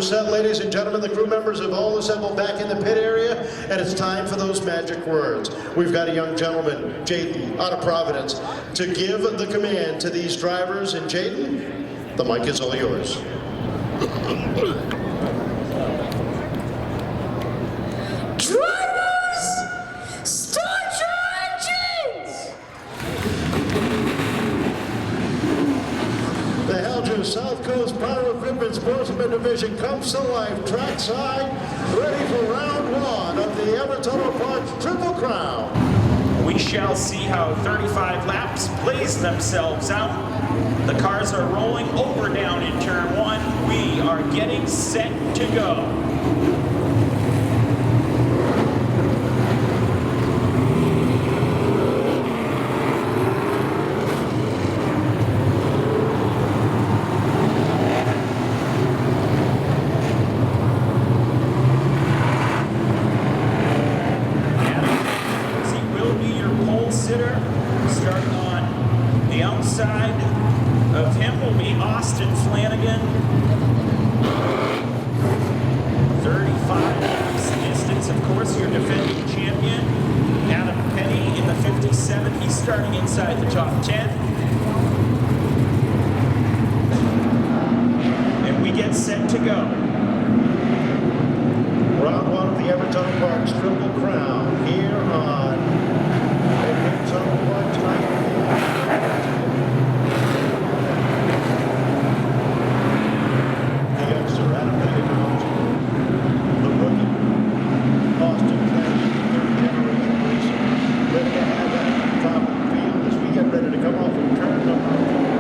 set, ladies and gentlemen. The crew members have all assembled back in the pit area, and it's time for those magic words. We've got a young gentleman, Jaden, out of Providence, to give the command to these drivers. And Jaden, the mic is all yours. Drivers, start your engines! The Helger South Coast Power Equipment Sportsman Division comes to life trackside, ready for round one of the Everton Park Triple Crown. We shall see how 35 laps plays themselves out. The cars are rolling over down in turn one. We are getting set to go. Starting on the outside of him will be Austin Flanagan. 35 laps distance, of course, your defending champion. Adam Pettey in the 57. He's starting inside the top 10. And we get set to go. Round one of the Everton Park's Triple Crown here on Everton Park tonight. The youngster Adam Pettey, the rookie, Austin Flanagan, third generation racer, ready to have that at the top of the field as we get ready to come off of turn number 4.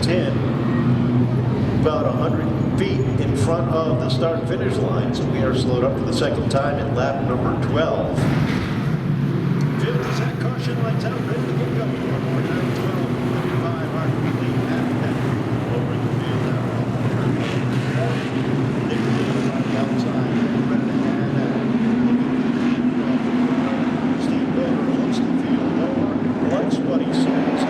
10, about 100 feet in front of the start and finish line. So we are slowed up for the second time in lap number 12. Fifth is that caution lights out, ready to get going. 12:55, our lead Adam Pettey over the field now. Nick Lee on the outside, ready to add that. Steve Wilbur wants the field over, likes what he sees.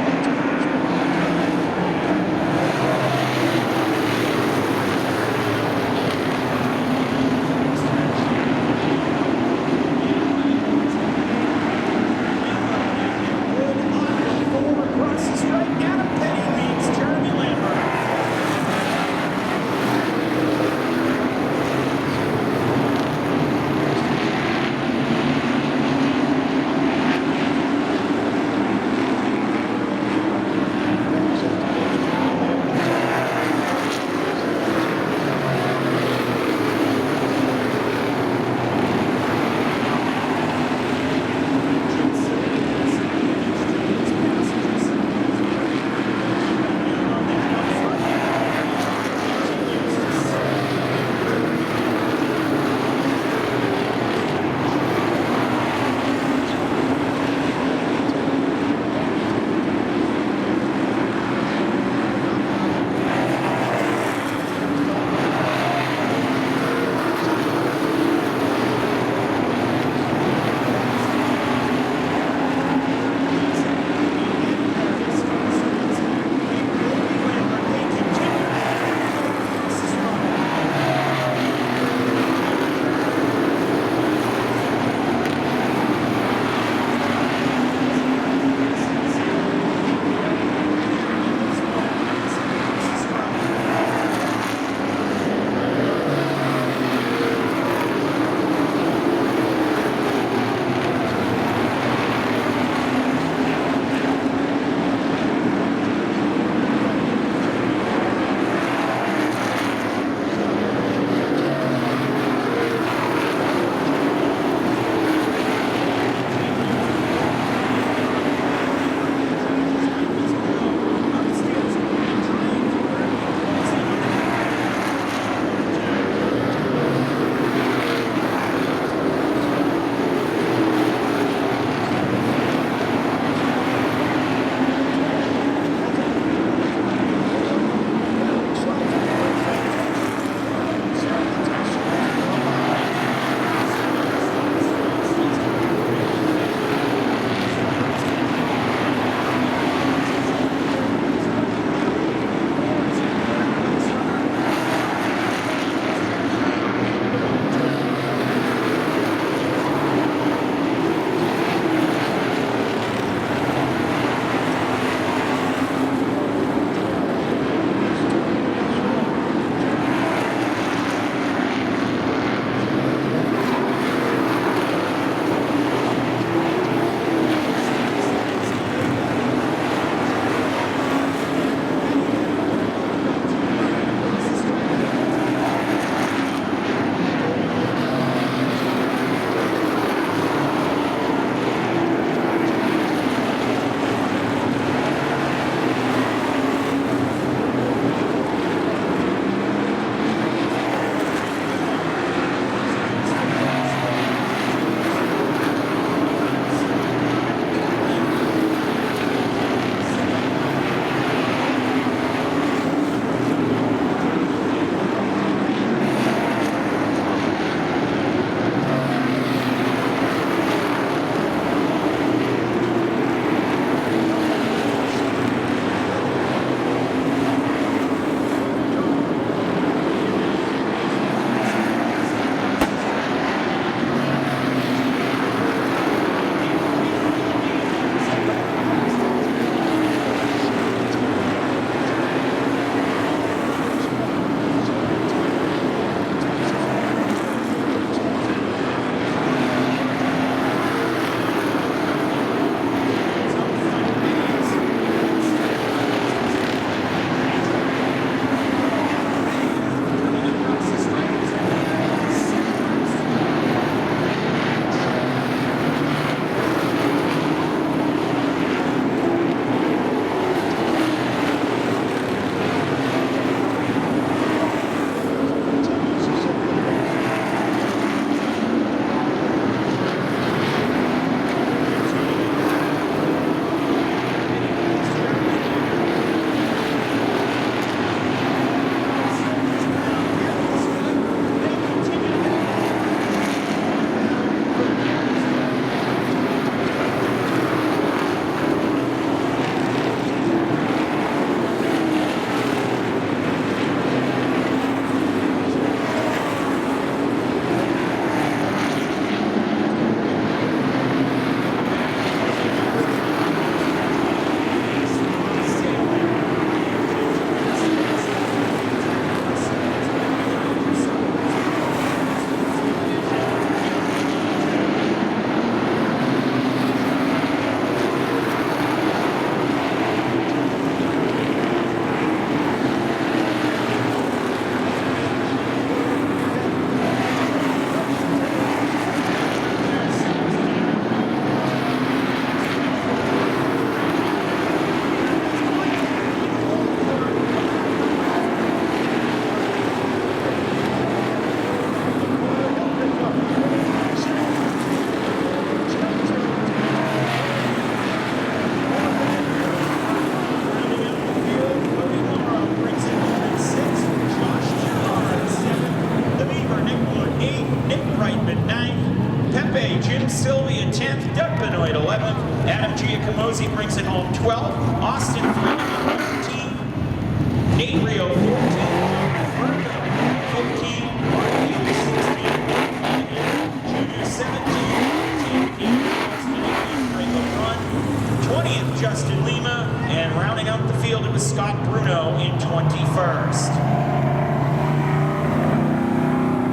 with Scott Bruno in 21st.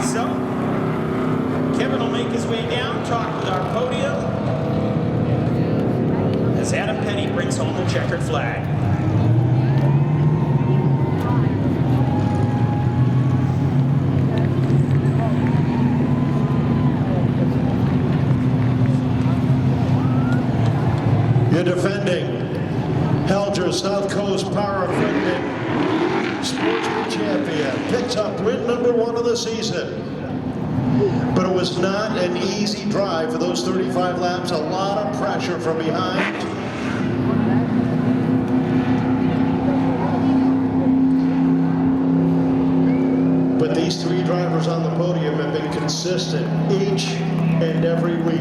So, Kevin will make his way down, talk with our podium, as Adam Pettey brings home the checkered flag. You're defending Helger South Coast Power Equipment Sportsman Champion. Picks up win number 1 of the season. But it was not an easy drive for those 35 laps. A lot of pressure from behind. But these 3 drivers on the podium have been consistent each and every week.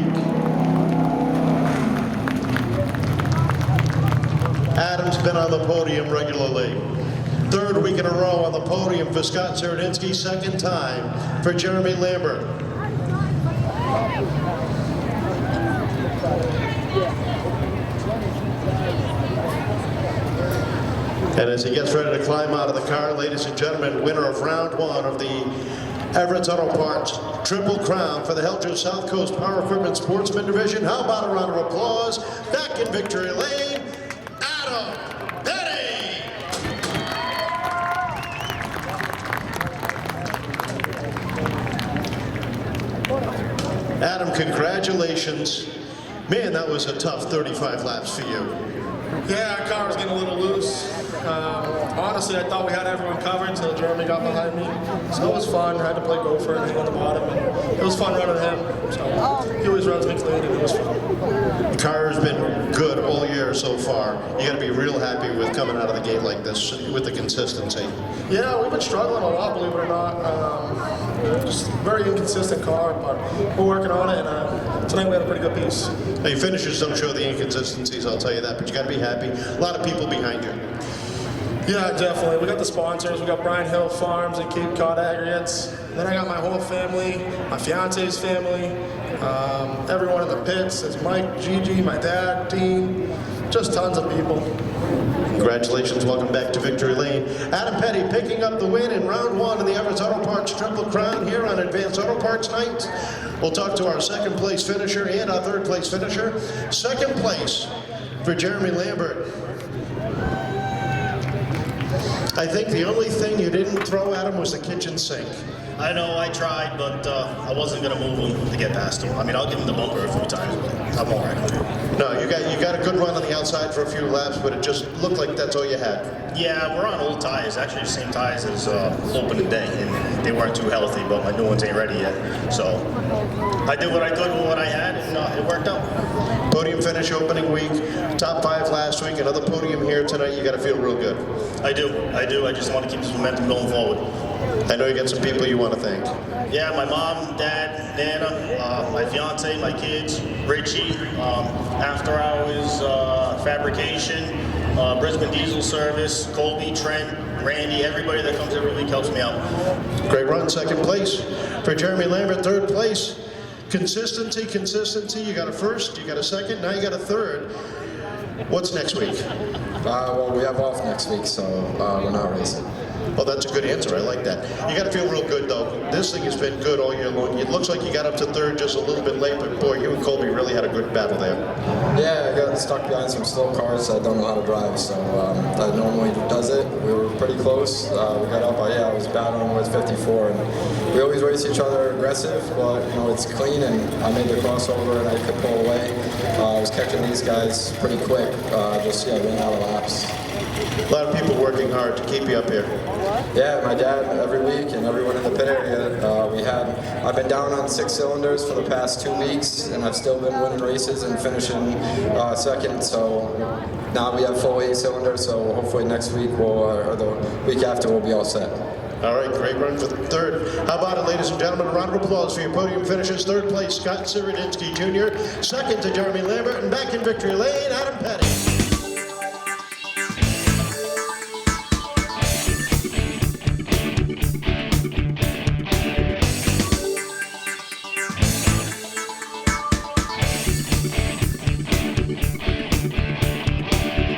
Adam's been on the podium regularly. 3rd week in a row on the podium for Scott Serydynski, 2nd time for Jeremy Lambert. And as he gets ready to climb out of the car, ladies and gentlemen, winner of round 1 of the Everett's Auto Parts Triple Crown for the Helger South Coast Power Equipment Sportsman Division. How about a round of applause? Back in victory lane, Adam Pettey! Adam, congratulations. Man, that was a tough 35 laps for you. Yeah, our car was getting a little loose. Honestly, I thought we had everyone covered until Jeremy got behind me. So it was fun. I had to play gopher and hang on the bottom. And it was fun running him. So he always runs me clean and it was fun. The car has been good all year so far. You got to be real happy with coming out of the gate like this with the consistency. Yeah, we've been struggling a lot, believe it or not. Just very inconsistent car, but we're working on it. And tonight we had a pretty good piece. Hey, finishers don't show the inconsistencies, I'll tell you that, but you got to be happy. A lot of people behind you. Yeah, definitely. We got the sponsors. We got Bryan Hill Farms and Cape Cod Aggregates. Then I got my whole family, my fiance's family, everyone in the pits. It's Mike, Gigi, my dad, Dean, just tons of people. Congratulations, welcome back to Victory Lane. Adam Pettey picking up the win in round 1 of the Everett's Auto Parts Triple Crown here on Advanced Auto Parts Night. We'll talk to our 2nd place finisher and our 3rd place finisher. 2nd place for Jeremy Lambert. I think the only thing you didn't throw at him was the kitchen sink. I know, I tried, but I wasn't going to move him to get past him. I mean, I'll give him the bumper a few times, but I'm all right. No, you got a good run on the outside for a few laps, but it just looked like that's all you had. Yeah, we're on old tires, actually the same tires as opening day, and they weren't too healthy, but my new ones ain't ready yet. So I did what I could with what I had, and it worked out. Podium finish opening week, top 5 last week, another podium here tonight. You got to feel real good. I do. I just want to keep this momentum going forward. I know you got some people you want to thank. Yeah, my mom, dad, Nana, my fiance, my kids, Richie, After Hours Fabrication, Brisbane Diesel Service, Colby, Trent, Randy, everybody that comes every week helps me out. Great run, 2nd place. For Jeremy Lambert, 3rd place. Consistency. You got a 1st, you got a 2nd, now you got a 3rd. What's next week? Well, we have off next week, so we're not racing. Well, that's a good answer. I like that. You got to feel real good, though. This thing has been good all year long. It looks like you got up to 3rd just a little bit late, but boy, you and Colby really had a good battle there. Yeah, I got stuck behind some slow cars that I don't know how to drive, so that normally does it. We were pretty close. We got up, I was battling with 54, and we always race each other aggressive, but it's clean, and I made the crossover, and I could pull away. I was catching these guys pretty quick, ran out of laps. A lot of people working hard to keep you up here. Yeah, my dad every week and everyone in the pit area. I've been down on 6 cylinders for the past 2 weeks, and I've still been winning races and finishing 2nd. So now we have full 8 cylinders. So hopefully next week or the week after we'll be all set. All right, great run for the 3rd. How about it, ladies and gentlemen? A round of applause for your podium finishers. 3rd place, Scott Serydynski Jr. 2nd to Jeremy Lambert, and back in victory lane, Adam Pettey.